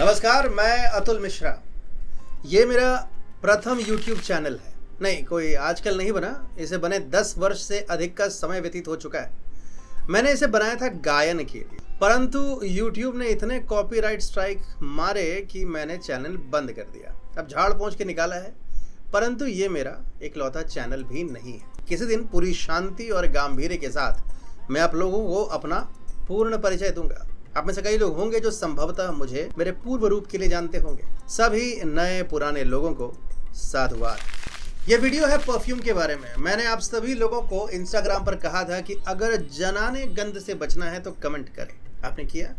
नमस्कार, मैं अतुल मिश्रा। ये मेरा प्रथम YouTube चैनल है। नहीं, कोई आजकल नहीं बना। इसे बने 10 वर्ष से अधिक का समय व्यतीत हो चुका है। मैंने इसे बनाया था गायन के लिए, परंतु YouTube ने इतने कॉपीराइट स्ट्राइक मारे कि मैंने चैनल बंद कर दिया। अब झाड़ पोंछ के निकाला है, परंतु ये मेरा इकलौता चैनल भी नहीं है। किसी दिन पूरी शांति और गांधीर्य के साथ मैं आप लोगों को अपना पूर्ण परिचय दूंगा। आप में से कई लोग होंगे जो संभवतः मुझे मेरे पूर्व रूप के लिए जानते होंगे। सभी नए पुराने लोगों को साधुवाद। ये वीडियो है परफ्यूम के बारे में। मैंने आप सभी लोगों को इंस्टाग्राम पर कहा था कि अगर जनाने गंध से बचना है तो कमेंट करें। आपने किया?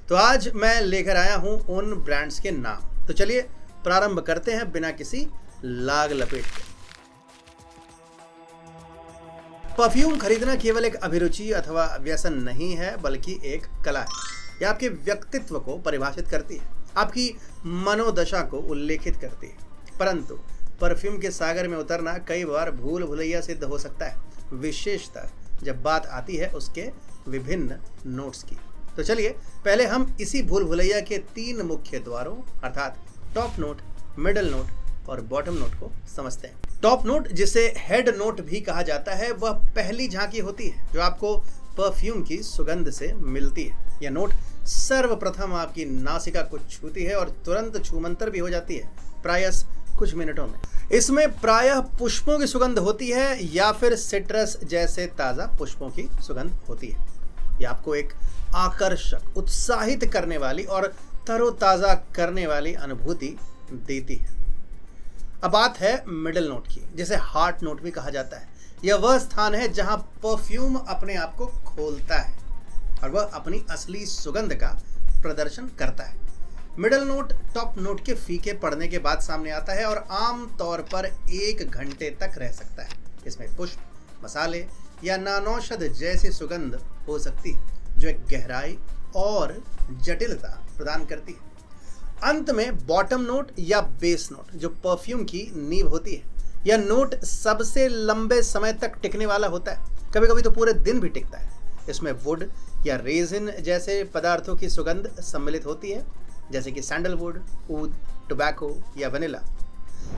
तो आज मैं लेकर आया हूं उन ब्रांड्स के नाम। तो चलिए प्रारंभ करते हैं बिना किसी लाग लपेट के। परफ्यूम खरीदना केवल एक अभिरुचि अथवा व्यसन नहीं है, बल्कि एक कला है। यह आपके व्यक्तित्व को परिभाषित करती है, आपकी मनोदशा को उल्लेखित करती है। परंतु परफ्यूम के सागर में उतरना कई बार भूल भुलैया सिद्ध हो सकता है, विशेषतः जब बात आती है उसके विभिन्न नोट्स की। तो चलिए पहले हम इसी भूल भुलैया के 3 मुख्य द्वारों अर्थात टॉप नोट, मिडल नोट और बॉटम नोट को समझते हैं। टॉप नोट, जिसे हेड नोट भी कहा जाता है, वह पहली झांकी होती है जो आपको परफ्यूम की सुगंध से मिलती है। यह नोट सर्वप्रथम आपकी नासिका को छूती है और तुरंत छूमंतर भी हो जाती है, प्रायः कुछ मिनटों में। इसमें प्रायः पुष्पों की सुगंध होती है या फिर सिट्रस जैसे ताज़ा पुष्पों की सुगंध होती है। यह आपको एक आकर्षक, उत्साहित करने वाली और तरोताज़ा करने वाली अनुभूति देती है। अब बात है मिडल नोट की, जिसे हार्ट नोट भी कहा जाता है। यह वह स्थान है जहां परफ्यूम अपने आप को खोलता है और वह अपनी असली सुगंध का प्रदर्शन करता है। मिडल नोट टॉप नोट के फीके पड़ने के बाद सामने आता है और आम तौर पर 1 घंटे तक रह सकता है। इसमें पुष्प, मसाले या नानौषध जैसी सुगंध हो सकती है, जो एक गहराई और जटिलता प्रदान करती है। अंत में बॉटम नोट या बेस नोट, जो परफ्यूम की नींव होती है। यह नोट सबसे लंबे समय तक टिकने वाला होता है, कभी कभी तो पूरे दिन भी टिकता है। इसमें वुड या रेजिन जैसे पदार्थों की सुगंध सम्मिलित होती है, जैसे कि सैंडलवुड, ऊद, टोबैको या वनीला।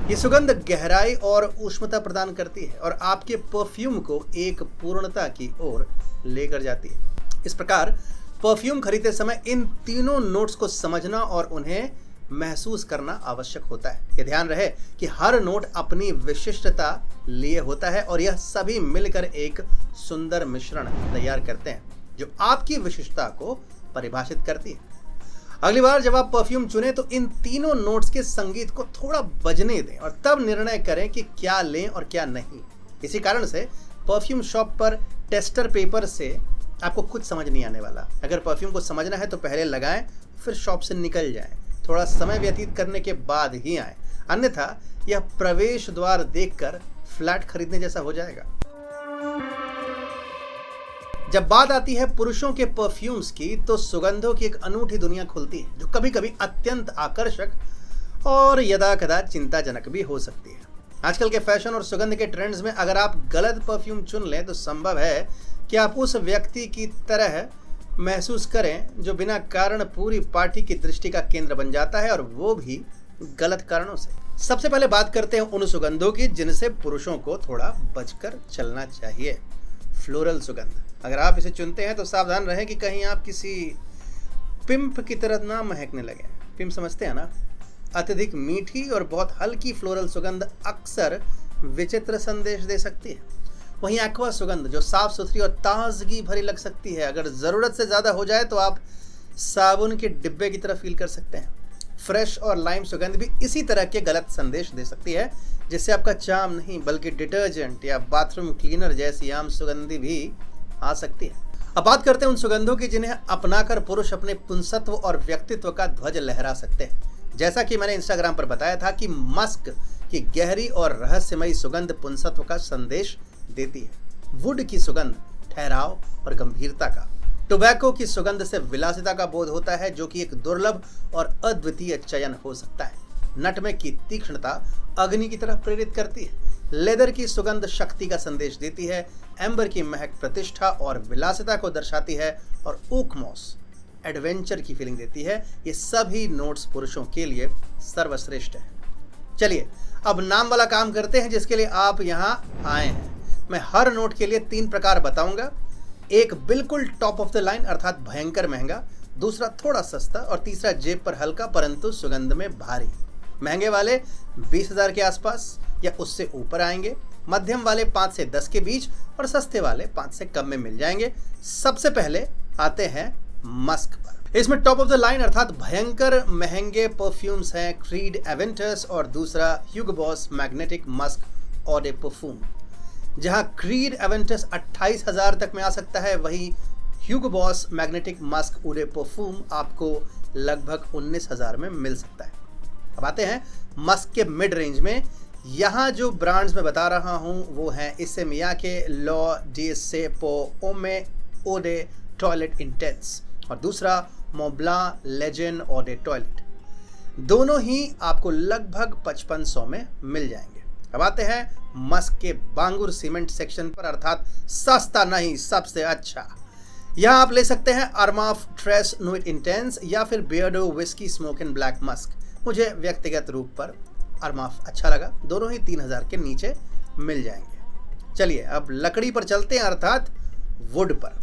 ये सुगंध गहराई और ऊष्मता प्रदान करती है और आपके परफ्यूम को एक पूर्णता की ओर लेकर जाती है। इस प्रकार परफ्यूम खरीदते समय इन तीनों नोट्स को समझना और उन्हें महसूस करना आवश्यक होता है। यह ध्यान रहे कि हर नोट अपनी विशिष्टता लिए होता है और यह सभी मिलकर एक सुंदर मिश्रण तैयार करते हैं, जो आपकी विशिष्टता को परिभाषित करती है। अगली बार जब आप परफ्यूम चुनें तो इन तीनों नोट्स के संगीत को थोड़ा बजने दें और तब निर्णय करें कि क्या लें और क्या नहीं। इसी कारण से परफ्यूम शॉप पर टेस्टर पेपर से आपको कुछ समझ नहीं आने वाला। अगर परफ्यूम को समझना है तो पहले लगाएं, फिर शॉप से निकल जाएं, थोड़ा समय व्यतीत करने के बाद ही आएं, अन्यथा यह प्रवेश द्वार देखकर फ्लैट खरीदने जैसा हो जाएगा। जब बात आती है पुरुषों के परफ्यूम्स की, तो सुगंधों की एक अनूठी दुनिया खुलती है, जो कभी कभी अत्यंत आकर्षक और यदाकदा चिंताजनक भी हो सकती है। आजकल के फैशन और सुगंध के ट्रेंड्स में अगर आप गलत परफ्यूम चुन लें तो संभव है कि आप उस व्यक्ति की तरह महसूस करें जो बिना कारण पूरी पार्टी की दृष्टि का केंद्र बन जाता है, और वो भी गलत कारणों से। सबसे पहले बात करते हैं उन सुगंधों की जिनसे पुरुषों को थोड़ा बचकर चलना चाहिए। फ्लोरल सुगंध। अगर आप इसे चुनते हैं तो सावधान रहें कि कहीं आप किसी पिंप की तरह ना महकने लगे। पिंप समझते हैं ना? अत्यधिक मीठी और बहुत हल्की फ्लोरल सुगंध अक्सर विचित्र संदेश दे सकती है। वहीं एक्वा सुगंध, जो साफ सुथरी और ताजगी भरी लग सकती है, अगर ज़रूरत से ज़्यादा हो जाए तो आप साबुन के डिब्बे की तरह फील कर सकते हैं। फ्रेश और लाइम सुगंध भी इसी तरह के गलत संदेश दे सकती है, जिससे आपका चार्म नहीं बल्कि डिटर्जेंट या बाथरूम क्लीनर जैसी आम सुगंधी भी आ सकती है। अब बात करते हैं उन सुगंधों की जिन्हें अपनाकर पुरुष अपने पुंसत्व और व्यक्तित्व का ध्वज लहरा सकते हैं। जैसा कि मैंने इंस्टाग्राम पर बताया था कि मस्क की गहरी और रहस्यमयी सुगंध पुंसत्व का संदेश देती है। वुड की सुगंध ठहराव और गंभीरता का। टोबैको की सुगंध से विलासिता का बोध होता है, जो कि एक दुर्लभ और अद्वितीय चयन हो सकता है। नटमेग की तीक्ष्णता अग्नि की तरह प्रेरित करती है। लेदर की सुगंध शक्ति का संदेश देती है। एम्बर की महक प्रतिष्ठा और विलासिता को दर्शाती है और ओक मॉस एडवेंचर की फीलिंग देती है। ये सभी नोट्स पुरुषों के लिए सर्वश्रेष्ठ है। चलिए अब नाम वाला काम करते हैं जिसके लिए आप यहाँ आए हैं। मैं हर नोट के लिए 3 प्रकार बताऊंगा। एक बिल्कुल टॉप ऑफ द लाइन अर्थात भयंकर महंगा, दूसरा थोड़ा सस्ता और तीसरा जेब पर हल्का परंतु सुगंध में भारी। महंगे वाले 20,000 के आसपास या उससे ऊपर आएंगे, मध्यम वाले 5 से 10 के बीच और सस्ते वाले 5 से कम में मिल जाएंगे। सबसे पहले आते हैं मस्क पर। इसमें टॉप ऑफ द लाइन अर्थात भयंकर महंगे परफ्यूम्स हैं क्रीड एवेंटस और दूसरा ह्यूगो बॉस मैग्नेटिक मस्क और ए परफ्यूम। जहां क्रीड एवेंटस 28,000 तक में आ सकता है, वहीं ह्यूगो बॉस मैग्नेटिक मस्क उडे परफ्यूम आपको लगभग 19,000 में मिल सकता है। अब आते हैं मस्क के मिड रेंज में। यहाँ जो ब्रांड्स मैं बता रहा हूँ वो हैं इसेमिया के लॉ डीएसए पो ओमे ओडे टॉयलेट इंटेंस और दूसरा मोब्लान लेजेंड ओडे टॉयलेट। दोनों ही आपको लगभग 5500 में मिल जाएंगे। अब आते हैं मस्क के बांगुर सीमेंट सेक्शन पर अर्थात सस्ता नहीं सबसे अच्छा। यहाँ आप ले सकते हैं अरमाफ ट्रेस नुइट इंटेंस या फिर Beardo whisky smoke and black Musk. मुझे व्यक्तिगत रूप पर अरमाफ अच्छा लगा। दोनों ही 3000 के नीचे मिल जाएंगे। चलिए अब लकड़ी पर चलते हैं अर्थात वुड पर।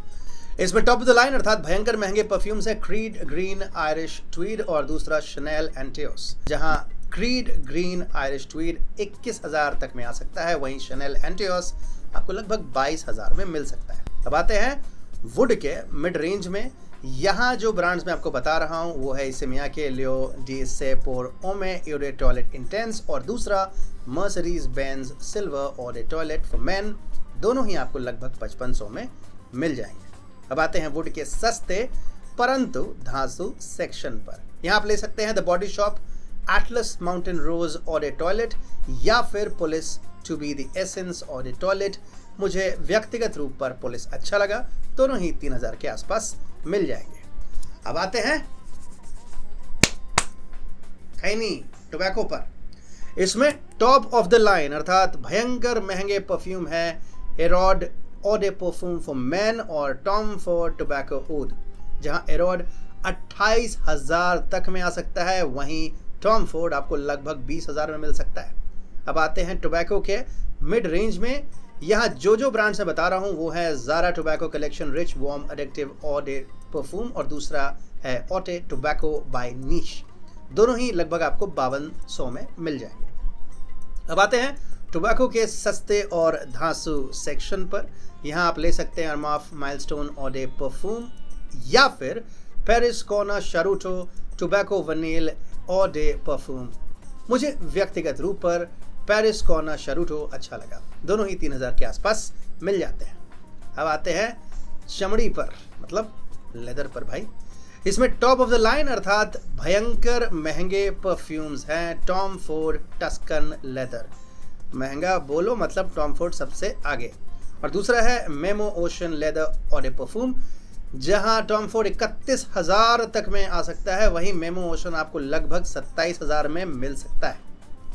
इसमें टॉप ऑफ द लाइन अर्थात भयंकर महंगे परफ्यूम्स है क्रीड ग्रीन आयरिश ट्वीड और दूसरा शनेल एंटियोस। जहां क्रीड ग्रीन आयरिश ट्वीड 21,000 तक में आ सकता है, वहीं शनेल एंटियोस आपको लगभग 22,000 में मिल सकता है। अब आते हैं वुड के मिड रेंज में। यहाँ जो ब्रांड्स मैं आपको बता रहा हूँ वो है इसेमिया के लियो डीएसए पोर ओमे ओडे टॉयलेट इंटेंस और दूसरा Mercedes Benz silver eau de toilette for men. दोनों ही आपको लगभग 5500 में मिल जाएंगे। अब आते हैं वुड के सस्ते परंतु धांसू सेक्शन पर। यहाँ आप ले सकते हैं the body shop Atlas mountain rose eau de toilette या फिर Police to be the essence eau de toilette. मुझे व्यक्तिगत रूप पर पुलिस अच्छा लगा। दोनों ही 3000 के आसपास मिल जाएंगे। अब आते हैं खैनी टोबैको पर। इसमें टॉप ऑफ द लाइन अर्थात भयंकर महंगे परफ्यूम है एरॉड ओडे परफ्यूम फॉर मेन और टॉम फॉर्ड टोबैको ऊद। जहां एरॉड 28,000 तक में आ सकता है, वहीं टॉम फोर्ड आपको लगभग 20,000 में मिल सकता है। अब आते हैं टोबैको के मिड रेंज में। यहाँ जो ब्रांड्स मैं बता रहा हूँ वो है Zara tobacco collection rich warm addictive eau de perfume और दूसरा है ओटे टोबैको बाय नीश। दोनों ही लगभग आपको 5200 में मिल जाएंगे। अब आते हैं टोबैको के सस्ते और धांसू सेक्शन पर। यहाँ आप ले सकते हैं अरमाफ माइलस्टोन ओडे परफ्यूम या फिर पेरिस कोना शारूटो टोबैको वनील ओडे परफ्यूम। मुझे व्यक्तिगत रूप पर पेरिस कोना शारूटो अच्छा लगा। दोनों ही 3000 के आसपास मिल जाते हैं। अब आते हैं चमड़ी पर मतलब लेदर पर भाई। इसमें टॉप ऑफ द लाइन अर्थात भयंकर महंगे परफ्यूम्स हैं टॉम फोर्ड टस्कन लेदर। महंगा बोलो मतलब टॉम फोर्ड सबसे आगे। और दूसरा है memo ocean leather eau de perfume. जहां टॉम फोर्ड 31,000 तक में आ सकता है, वहीं मेमो ओशन आपको लगभग 27,000 में मिल सकता है।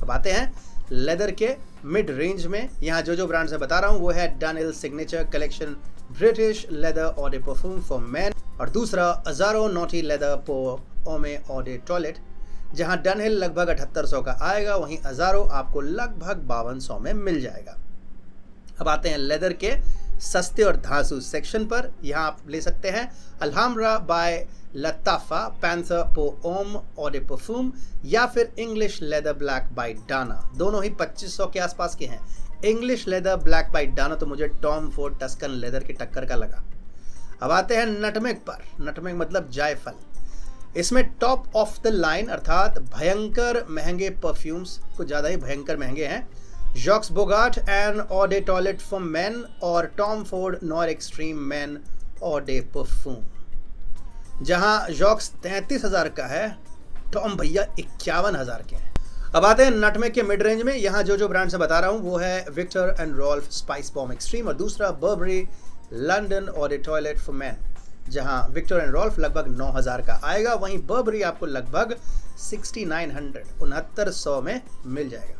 अब आते हैं लेदर के मिड रेंज में। यहाँ जो ब्रांड्स मैं बता रहा हूँ वो है Daniel signature collection British leather eau de perfume for man और दूसरा अजारो नोटी लेदर पो ओमे ओडे टॉयलेट। जहाँ डैनियल लगभग 7800 का आएगा, वहीं अजारो आपको लगभग 5200 में मिल जाएगा। अब आते हैं लेदर के सस्ते और धांसू सेक्शन पर। यहाँ आप ले सकते हैं अल्हम्ब्रा बाय लताफा पैंथर पो ओम ओडे परफ्यूम या फिर English leather black by Dana. दोनों ही 2500 के आसपास के हैं। English leather black by Dana तो मुझे टॉम फोर्ड टस्कन लेदर की टक्कर का लगा। अब आते हैं नटमेग पर। नटमेग मतलब जायफल। इसमें टॉप ऑफ द लाइन अर्थात भयंकर महंगे परफ्यूम्स, कुछ ज़्यादा ही भयंकर महंगे हैं। Jacques Bogart and eau de toilette for men और Tom Ford noir extreme men eau de perfume. जहां जॉक्स 33,000 का है, टॉम भैया 51,000 के हैं। अब आते हैं नटमेग के मिड रेंज में। यहाँ जो ब्रांड से बता रहा हूँ वो है Viktor and Rolf spice bomb extreme और दूसरा Burberry London eau de toilette for man. जहाँ विक्टर एंड रॉल्फ लगभग 9,000 का आएगा, वहीं बर्बरी आपको लगभग 6900 में मिल जाएगा।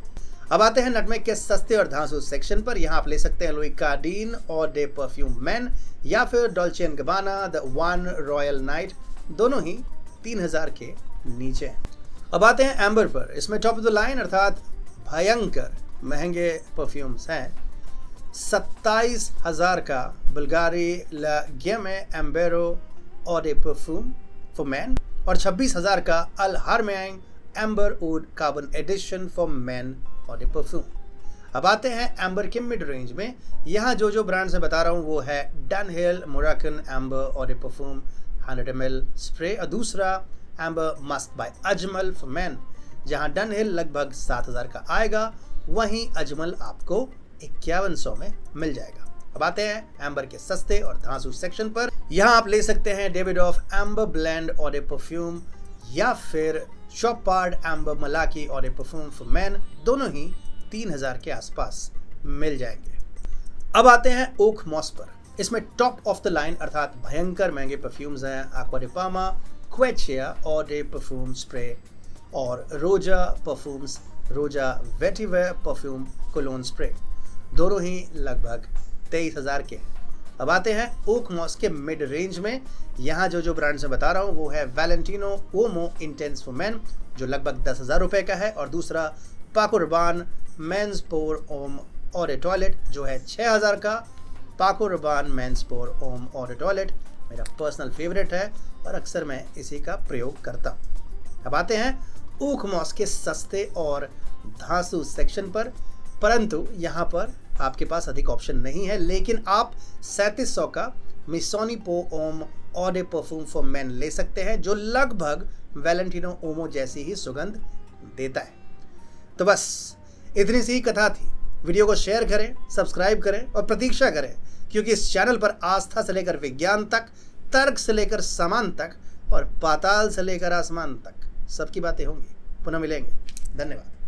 अब आते हैं नटमेग के सस्ते और धांसू सेक्शन पर। यहाँ आप ले सकते हैं Louis Cardin eau de perfume man या फिर Dolce and Gabbana the one royal night दोनों ही 3000 के नीचे हैं। अब आते हैं एम्बर पर। इसमें टॉप ऑफ द लाइन अर्थात भयंकर महंगे परफ्यूम्स हैं। 27,000 का बुल्गारी ला गेमे एम्बेरो और ए परफ्यूम फॉर मैन और 26,000 का Al Haramain amber oud carbon edition for man और ए परफ्यूम। अब आते हैं एम्बर के मिड रेंज में। यहाँ जो ब्रांड्स मैं बता रहा हूँ वो है डनहिल मोराकन एम्बर और ए परफ्यूम 100 ml स्प्रे और दूसरा amber musk by Ajmal for man, जहाँ डनहिल लगभग 7,000 का आएगा, वहीं अजमल आपको 5100 में मिल जाएगा। अब आते हैं एम्बर के सस्ते और धांसू सेक्शन पर। यहाँ आप ले सकते हैं डेविडॉफ एम्बर ब्लेंड और ए परफ्यूम या फिर शॉपार्ड एम्बर मलाकी और ए परफ्यूम फॉर मैन, दोनों ही 3000 के आसपास मिल जाएंगे। अब आते हैं ओक मॉस पर। इसमें टॉप ऑफ द लाइन अर्थात भयंकर महंगे परफ्यूम्स हैं एक्वा डी पामा, क्वेचिया और ए परफ्यूम स्प्रे और रोजा परफ्यूम्स रोजा वेटिवे परफ्यूम कोलोन स्प्रे, दोनों ही लगभग 23,000 के। अब आते हैं ओक मॉस के मिड रेंज में। यहाँ जो ब्रांड्स मैं बता रहा हूँ वो है वैलेंटिनो ओमो इंटेंस फॉर मैन, जो लगभग 10,000 रुपये का है, और दूसरा पाको रबान मेंस पोर ओम और ए टॉयलेट, जो है 6,000 का। पाको रबान मेंस पोर ओम और ए टॉयलेट मेरा पर्सनल फेवरेट है और अक्सर मैं इसी का प्रयोग करता हूँ। अब आते हैं ओक मॉस के सस्ते और धांसू सेक्शन पर, परंतु यहाँ पर आपके पास अधिक ऑप्शन नहीं है, लेकिन आप 3700 का मिसोनी पो ओम और ए परफ्यूम फॉर मैन ले सकते हैं, जो लगभग वैलेंटिनो ओमो जैसी ही सुगंध देता है। तो बस इतनी सी ही कथा थी। वीडियो को शेयर करें, सब्सक्राइब करें और प्रतीक्षा करें, क्योंकि इस चैनल पर आस्था से लेकर विज्ञान तक, तर्क से लेकर सामान तक और पाताल से लेकर आसमान तक सबकी बातें होंगी। पुनः मिलेंगे। धन्यवाद।